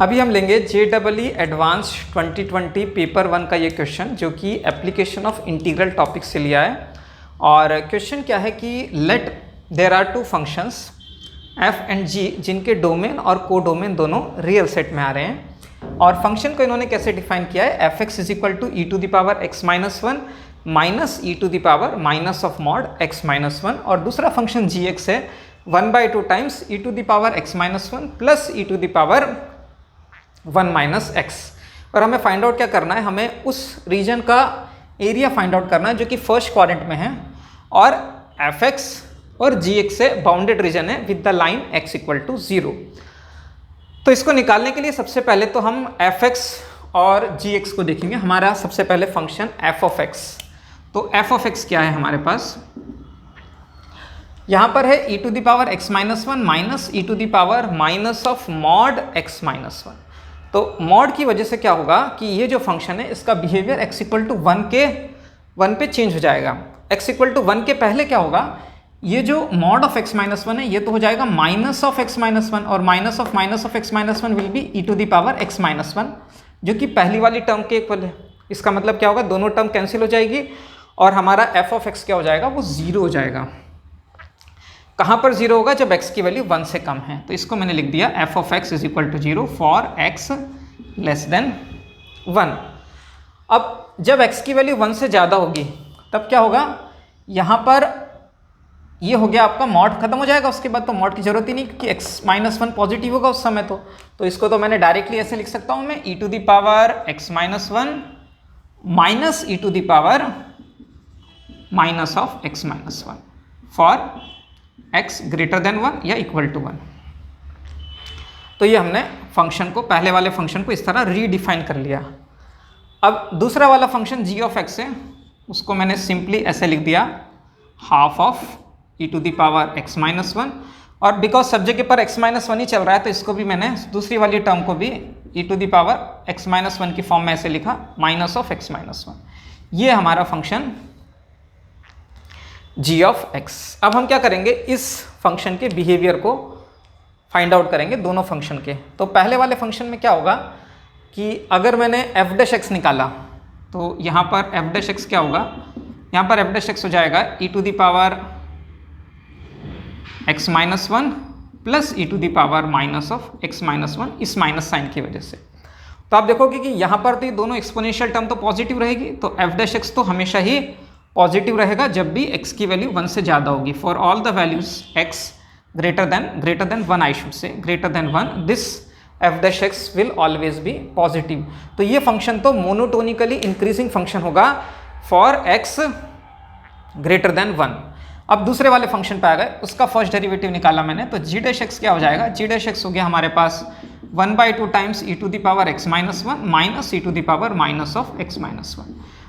अभी हम लेंगे JEE एडवांस 2020 पेपर 1 का ये क्वेश्चन जो कि एप्लीकेशन ऑफ इंटीग्रल टॉपिक से लिया है। और क्वेश्चन क्या है कि let there are two functions f and g जिनके डोमेन और को डोमेन दोनों रियल सेट में आ रहे हैं। और फंक्शन को इन्होंने कैसे डिफाइन किया है, fx is equal to e⁻x−1 minus e⁻−(x−1) और दूसरा फंक्शन gx है 1/2 टाइम्स e⁻x−1 प्लस e⁻1−x। और हमें फाइंड आउट क्या करना है, हमें उस रीजन का एरिया फाइंड आउट करना है जो कि फर्स्ट क्वाड्रेंट में है और fx और gx से बाउंडेड रीजन है with the line x equal to 0। तो इसको निकालने के लिए सबसे पहले तो हम fx और gx को देखेंगे। हमारा सबसे पहले फंक्शन f ऑफ x, तो f ऑफ x क्या है हमारे पास, यहाँ पर है e⁻x−1 माइनस e⁻−(x−1). तो मॉड की वजह से क्या होगा कि ये जो फंक्शन है इसका बिहेवियर x इक्वल टू 1 पे चेंज हो जाएगा। x इक्वल टू 1 के पहले क्या होगा, ये जो मॉड ऑफ x-1 है ये तो हो जाएगा -(x-1) और -(x-1) विल बी e⁻x-1 जो कि पहली वाली टर्म के इक्वल है। इसका मतलब क्या होगा, दोनों टर्म कैंसिल हो जाएगी और हमारा f ऑफ x क्या हो जाएगा, वो 0 हो जाएगा। कहाँ पर 0 होगा, जब x की वैल्यू 1 से कम है। तो इसको मैंने लिख दिया f of x is equal to 0 for x less than 1। अब जब x की वैल्यू 1 से ज़्यादा होगी तब क्या होगा, यहाँ पर ये हो गया आपका मॉड खत्म हो जाएगा। उसके बाद तो मॉड की जरूरत ही नहीं क्योंकि x-1 पॉजिटिव होगा उस समय। तो इसको तो मैंने डायरेक्टली ऐसे लिख सकता हूँ मैं e⁻x-1 minus e⁻−(x-1) for x greater than 1 या इक्वल टू 1। तो ये हमने फंक्शन को, पहले वाले फंक्शन को इस तरह रीडिफाइन कर लिया। अब दूसरा वाला फंक्शन g ऑफ x है, उसको मैंने सिंपली ऐसे लिख दिया हाफ ऑफ e⁻x-1। और बिकॉज सब जगह पर x-1 ही चल रहा है तो इसको भी मैंने दूसरी वाली टर्म को भी e⁻x-1 की फॉर्म में ऐसे लिखा -(x-1). ये हमारा फंक्शन g ऑफ x। अब हम क्या करेंगे, इस फंक्शन के बिहेवियर को फाइंड आउट करेंगे दोनों फंक्शन के। तो पहले वाले फंक्शन में क्या होगा कि अगर मैंने f' निकाला तो यहाँ पर f' क्या होगा, यहाँ पर f' हो जाएगा e⁻x-1 प्लस e⁻−(x-1) इस माइनस साइन की वजह से। तो आप देखोगे कि यहाँ पर तो ये दोनों एक्सपोनेंशियल टर्म तो पॉजिटिव रहेगी, तो f' तो हमेशा ही पॉजिटिव रहेगा जब भी x की वैल्यू 1 से ज़्यादा होगी। For all the values x greater than 1, I should say greater than 1, this f' will always be positive. तो ये फंक्शन तो मोनोटोनिकली इंक्रीजिंग फंक्शन होगा फॉर x ग्रेटर देन 1। अब दूसरे वाले फंक्शन पे आ गए, उसका फर्स्ट डेरिवेटिव निकाला मैंने, तो g' क्या हो जाएगा, g' हो गया हमारे पास 1/2 टाइम्स e⁻x-1 माइनस e⁻−(x-1).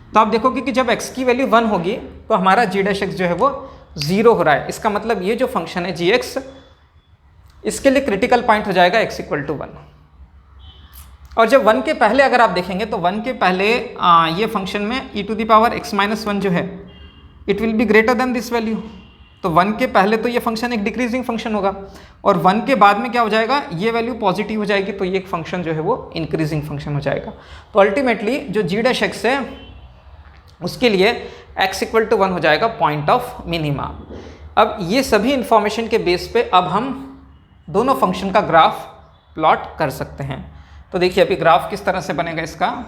तो आप देखोगे कि जब x की वैल्यू 1 होगी तो हमारा g' जो है वो 0 हो रहा है। इसका मतलब ये जो फंक्शन है gx, इसके लिए क्रिटिकल पॉइंट हो जाएगा x इक्वल टू 1। और जब 1 के पहले अगर आप देखेंगे तो 1 के पहले ये फंक्शन में e⁻x-1 जो है it will be greater than this value. तो 1 के पहले तो ये फंक्शन एक डिक्रीजिंग फंक्शन होगा और 1 के बाद में क्या हो जाएगा, ये वैल्यू पॉजिटिव हो जाएगी तो ये फंक्शन जो है वो इंक्रीजिंग फंक्शन हो जाएगा। तो अल्टीमेटली जो g' है उसके लिए x इक्वल टू 1 हो जाएगा पॉइंट ऑफ मिनिमा। अब ये सभी इंफॉर्मेशन के बेस पे अब हम दोनों फंक्शन का ग्राफ प्लॉट कर सकते हैं। तो देखिए अभी ग्राफ किस तरह से बनेगा इसका।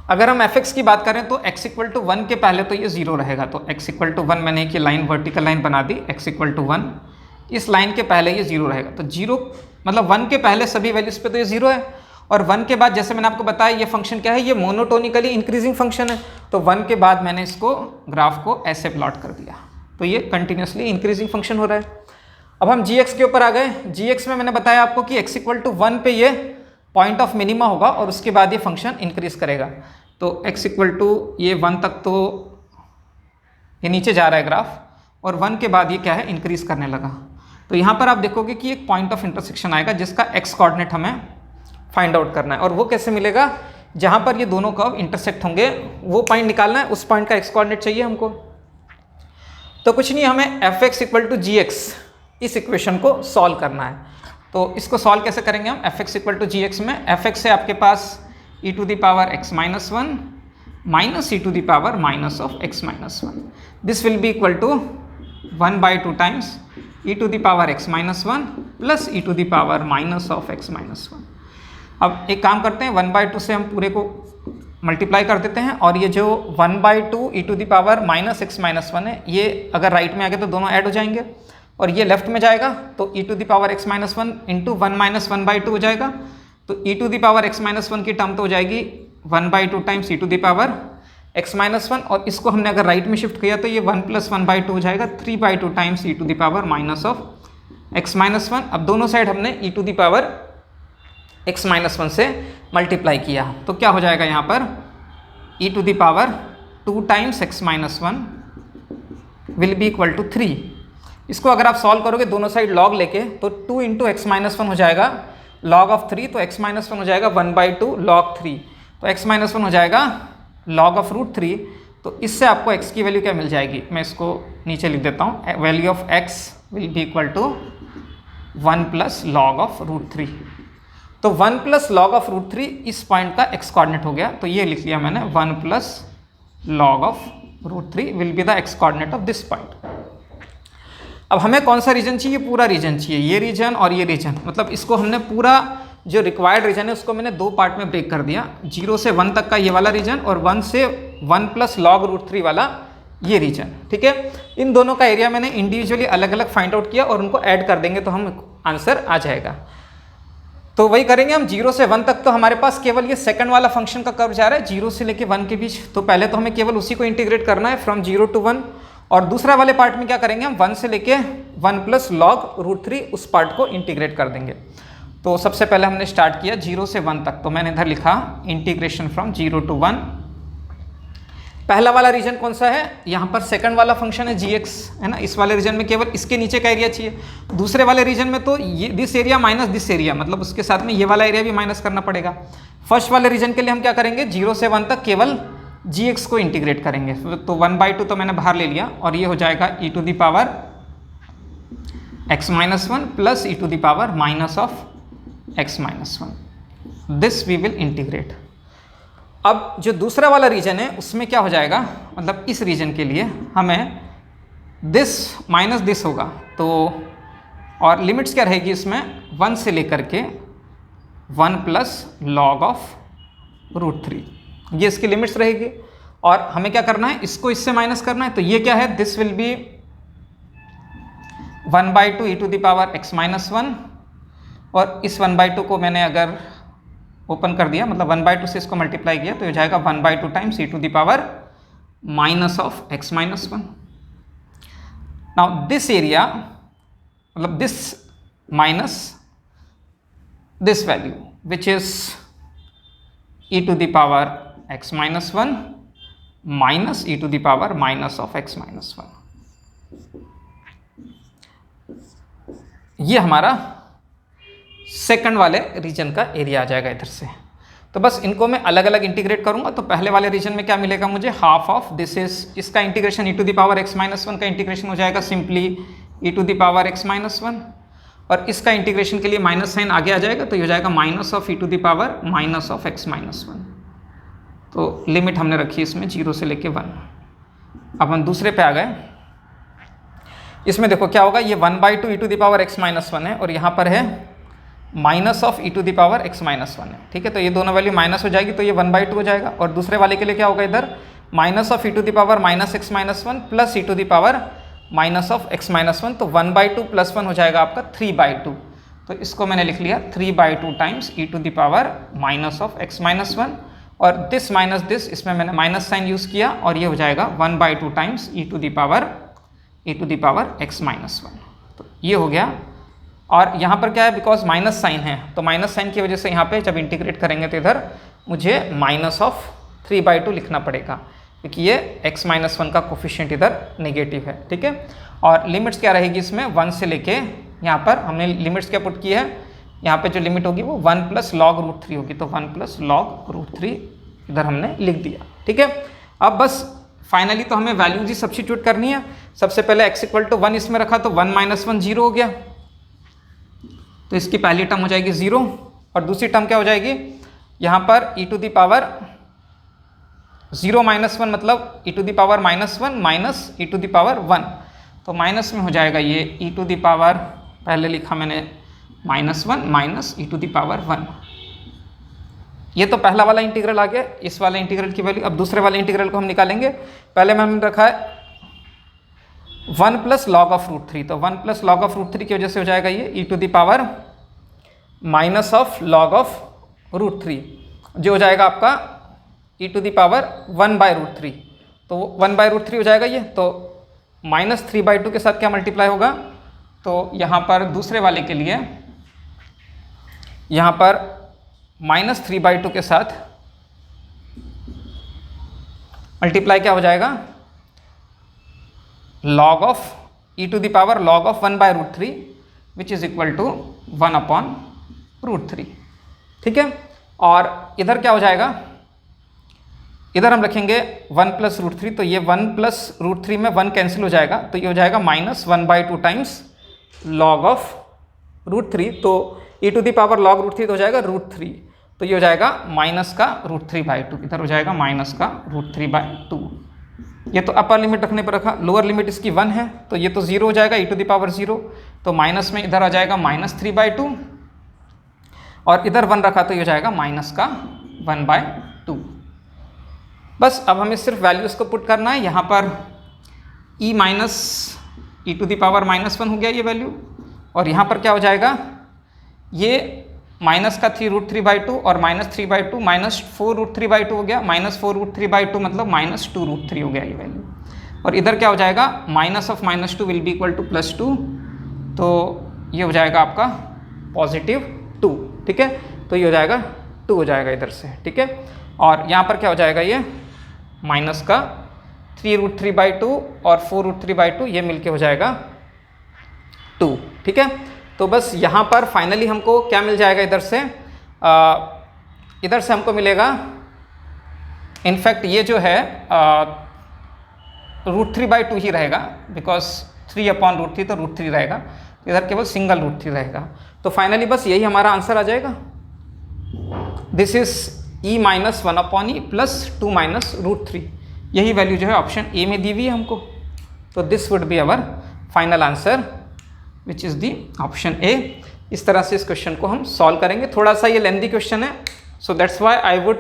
अगर हम fx की बात करें तो x इक्वल टू 1 के पहले तो ये 0 रहेगा, तो x इक्वल टू 1 मैंने एक लाइन वर्टिकल लाइन बना दी, x इक्वल टू 1, इस लाइन के पहले ये 0 रहेगा। तो 0 मतलब 1 के पहले सभी वैल्यूज पे तो ये 0 है और 1 के बाद जैसे मैंने आपको बताया ये फंक्शन क्या है, ये मोनोटोनिकली इंक्रीजिंग फंक्शन है। तो 1 के बाद मैंने इसको ग्राफ को ऐसे प्लॉट कर दिया, तो ये कंटिन्यूसली इंक्रीजिंग फंक्शन हो रहा है। अब हम gx के ऊपर आ गए। gx में मैंने बताया आपको कि x इक्वल टू 1 पे ये पॉइंट ऑफ मिनिमा होगा और उसके बाद ये फंक्शन इंक्रीज करेगा। तो x इक्वल टू ये 1 तक तो ये नीचे जा रहा है ग्राफ और 1 के बाद ये क्या है, इंक्रीज करने लगा। तो यहाँ पर आप देखोगे कि एक पॉइंट ऑफ इंटरसेक्शन आएगा जिसका x कोऑर्डिनेट हमें फाइंड आउट करना है। और वो कैसे मिलेगा, जहाँ पर ये दोनों कर्व इंटरसेक्ट होंगे वो पॉइंट निकालना है, उस पॉइंट का x कोऑर्डिनेट चाहिए हमको। तो कुछ नहीं, हमें fx इक्वल टू gx इस इक्वेशन को सॉल्व करना है। तो इसको सॉल्व कैसे करेंगे हम, f x equal to g x में एफ एक्स है आपके पास e to the power x minus one minus e to the power minus of x minus one. This will be equal to 1/2 times e to the power x minus one plus e to the power minus of x minus one. अब एक काम करते हैं, 1/2 से हम पूरे को multiply कर देते हैं और ये जो 1/2 e to the power minus x minus one है, ये अगर राइट में आ गया तो दोनों ऐड हो जाएंगे और ये लेफ्ट में जाएगा तो e to the power x minus one into 1 minus 1/2 हो जाएगा. तो e to the power x minus one की टर्म तो हो जाएगी 1/2 times e to the power x minus one, और इसको हमने अगर राइट में शिफ्ट किया तो ये 1 + 1/2 हो जाएगा 3/2 times e to the power minus of x minus one. अब दोनों साइड हमने e to the power x minus one से मल्टीप्लाई किया तो क्या हो जाएगा यहाँ पर e to the power 2 times x minus one will be equal to 3. इसको अगर आप सॉल्व करोगे दोनों साइड लॉग लेके तो 2 इंटू एक्स माइनस वन हो जाएगा लॉग ऑफ 3, तो एक्स माइनस वन हो जाएगा 1/2 लॉग 3, तो एक्स माइनस वन हो जाएगा लॉग ऑफ √3. तो इससे आपको x की वैल्यू क्या मिल जाएगी, मैं इसको नीचे लिख देता हूँ, value of x will be equal to 1 + log of √3. तो 1 + लॉग ऑफ √3 इस पॉइंट का x कोऑर्डिनेट हो गया, तो ये लिख लिया मैंने 1 + log of √3 will be the x coordinate of this point. अब हमें कौन सा रीजन चाहिए, पूरा रीजन चाहिए, ये रीजन और ये रीजन, मतलब इसको हमने पूरा जो रिक्वायर्ड रीजन है उसको मैंने 2 पार्ट में ब्रेक कर दिया, 0 से 1 तक का ये वाला रीजन और 1 से 1 + लॉग √3 वाला ये रीजन. ठीक है, इन दोनों का एरिया मैंने इंडिविजुअली अलग अलग फाइंड आउट किया और उनको ऐड कर देंगे तो हम आंसर आ जाएगा. तो वही करेंगे हम, 0 से 1 तक तो हमारे पास केवल ये सेकंड वाला फंक्शन का कर्व जा रहा है 0 से लेके 1 के बीच, तो पहले तो हमें केवल उसी को इंटीग्रेट करना है फ्रॉम 0 to 1, और दूसरा वाले पार्ट में क्या करेंगे हम 1 से लेके 1 + लॉग √3 उस पार्ट को इंटीग्रेट कर देंगे. तो सबसे पहले हमने स्टार्ट किया 0 से 1 तक, तो मैंने इधर लिखा इंटीग्रेशन फ्रॉम 0 to 1. पहला वाला रीजन कौन सा है, यहाँ पर सेकंड वाला फंक्शन है gx, है ना, इस वाले रीजन में केवल इसके नीचे का एरिया चाहिए. दूसरे वाले रीजन में तो ये this area minus this area, मतलब उसके साथ में ये वाला एरिया भी माइनस करना पड़ेगा. फर्स्ट वाले रीजन के लिए हम क्या करेंगे, 0 से 1 तक केवल gx को इंटीग्रेट करेंगे, तो 1/2 तो मैंने बाहर ले लिया और ये हो जाएगा e to the power x minus one plus e to the power minus of x minus one. This we will integrate. अब जो दूसरा वाला रीजन है उसमें क्या हो जाएगा, मतलब इस रीजन के लिए हमें दिस माइनस दिस होगा, तो और लिमिट्स क्या रहेगी इसमें 1 से लेकर के 1 + लॉग ऑफ √3, ये इसकी लिमिट्स रहेगी. और हमें क्या करना है, इसको इससे माइनस करना है, तो ये क्या है, this will be 1/2 e to the power x minus one, और इस 1/2 को मैंने अगर ओपन कर दिया, मतलब 1/2 से इसको मल्टीप्लाई किया तो हो जाएगा 1/2 times e to the power minus of x minus one. Now this area, मतलब this minus this value which is e to the power x minus one minus e to the power minus of x minus one. ये हमारा second वाले reason का area आ जाएगा इधर से. तो बस इनको मैं अलग अलग इंटीग्रेट करूंगा, तो पहले वाले रीजन में क्या मिलेगा मुझे, हाफ ऑफ दिस इज, इसका integration e to the power x minus one का इंटीग्रेशन हो जाएगा simply e to the power x minus one, और इसका इंटीग्रेशन के लिए माइनस साइन आगे आ जाएगा तो ये हो जाएगा minus of e to the power minus of x minus one. तो लिमिट हमने रखी इसमें 0 से लेके 1. अब हम दूसरे पे आ गए, इसमें देखो क्या होगा, ये 1/2 e to the power x minus one है और यहाँ पर है minus of e to the power x minus one है. ठीक है, तो ये दोनों वैल्यू माइनस हो जाएगी तो ये 1/2 हो जाएगा, और दूसरे वाले के लिए क्या होगा, इधर minus of e to the power minus x minus one plus e to the power minus of x minus one, तो 1/2 + 1 हो जाएगा आपका 3/2. तो इसको मैंने लिख लिया 3/2 times e to the power minus of x minus one, और दिस माइनस दिस, इसमें मैंने माइनस साइन यूज़ किया और ये हो जाएगा 1/2 times e to the power x minus one. तो ये हो गया. और यहाँ पर क्या है, बिकॉज माइनस साइन है तो माइनस साइन की वजह से यहाँ पे जब इंटीग्रेट करेंगे तो इधर मुझे माइनस ऑफ 3/2 लिखना पड़ेगा, क्योंकि ये x माइनस वन का कोफिशिएंट इधर नेगेटिव है. ठीक है, और लिमिट्स क्या रहेगी इसमें 1 से लेके, यहाँ पर हमने लिमिट्स क्या पुट की है, यहाँ पे जो लिमिट होगी वो 1 + लॉग √3 होगी, तो 1 + लॉग √3 इधर हमने लिख दिया. ठीक है, अब बस फाइनली तो हमें वैल्यूज ही सब्स्टिट्यूट करनी है. सबसे पहले x = 1 इसमें रखा तो 1 - 1 0 हो गया, तो इसकी पहली टर्म हो जाएगी 0 और दूसरी टर्म क्या हो जाएगी, यहाँ पर e टू दी पावर 0 -1 मतलब e to the power -1 minus e to the power 1, तो माइनस में हो जाएगा ये e टू दी पावर, पहले लिखा मैंने -1 minus e to the power 1। ये तो पहला वाला इंटीग्रल आ गया, इस वाले इंटीग्रल की वैल्यू। अब दूसरे वाले इंटीग्रल को हम निकालेंगे। पहले में हमने रखा है 1 प्लस लॉग ऑफ √3, तो 1 प्लस लॉग ऑफ √3 की वजह से हो जाएगा ये e to the power minus of log of √3, जो हो जाएगा आपका e टू दी पावर 1/√3, तो 1/√3 हो जाएगा ये। तो -3/2 के साथ क्या मल्टीप्लाई होगा, तो यहाँ पर दूसरे वाले के लिए यहाँ पर -3/2 के साथ मल्टीप्लाई क्या हो जाएगा, log of e to the power log of 1/√3 which is equal to 1/√3। ठीक है, और इधर क्या हो जाएगा, इधर हम रखेंगे 1 प्लस √3, तो ये 1 प्लस √3 में 1 कैंसिल हो जाएगा, तो ये हो जाएगा -1/2 टाइम्स लॉग ऑफ √3, तो e to the power log √3 तो हो जाएगा √3, तो ये हो जाएगा माइनस का √3/2, इधर हो जाएगा माइनस का √3/2। ये तो अपर लिमिट रखने पर रखा, लोअर लिमिट इसकी 1 है, तो ये तो 0 हो जाएगा e टू दी पावर 0, तो माइनस में इधर आ जाएगा -3/2 और इधर 1 रखा, तो ये हो जाएगा माइनस का 1/2। बस अब हमें सिर्फ वैल्यूज़ को पुट करना है। यहाँ पर e टू दी पावर -1 हो गया ये वैल्यू, और यहाँ पर क्या हो जाएगा, ये माइनस का 3√3/2 और -3/2 -4√3/2 हो गया, -4√3/2 मतलब -2√3 हो गया ये वैल्यू। और इधर क्या हो जाएगा, minus of -2 will be equal to +2, तो ये हो जाएगा आपका +2। ठीक है, तो ये हो जाएगा 2 हो जाएगा इधर से। ठीक है, और यहाँ पर क्या हो जाएगा, ये माइनस का 3√3/2 और 4√3/2 ये मिलके हो जाएगा 2। ठीक है, तो बस यहाँ पर फाइनली हमको क्या मिल जाएगा, इधर से हमको मिलेगा, इनफैक्ट ये जो है √3/2 ही रहेगा, बिकॉज 3/√3 तो √3 रहेगा, इधर केवल सिंगल √3 रहेगा। तो फाइनली बस यही हमारा आंसर आ जाएगा। This is e - 1/e plus 2 - √3, यही वैल्यू जो है ऑप्शन ए में दी हुई है हमको। तो this would be our final answer which is the option A. इस तरह से इस क्वेश्चन को हम सॉल्व करेंगे। थोड़ा सा ये लेंथी क्वेश्चन है, so that's why I would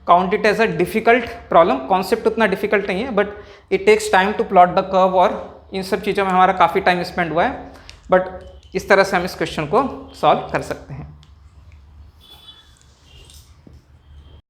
count it as a difficult problem. Concept उतना डिफिकल्ट नहीं है, but it takes time to plot the curve, और इन सब चीज़ों में हमारा काफ़ी टाइम स्पेंड हुआ है, बट इस तरह से हम इस क्वेश्चन को सॉल्व कर सकते हैं।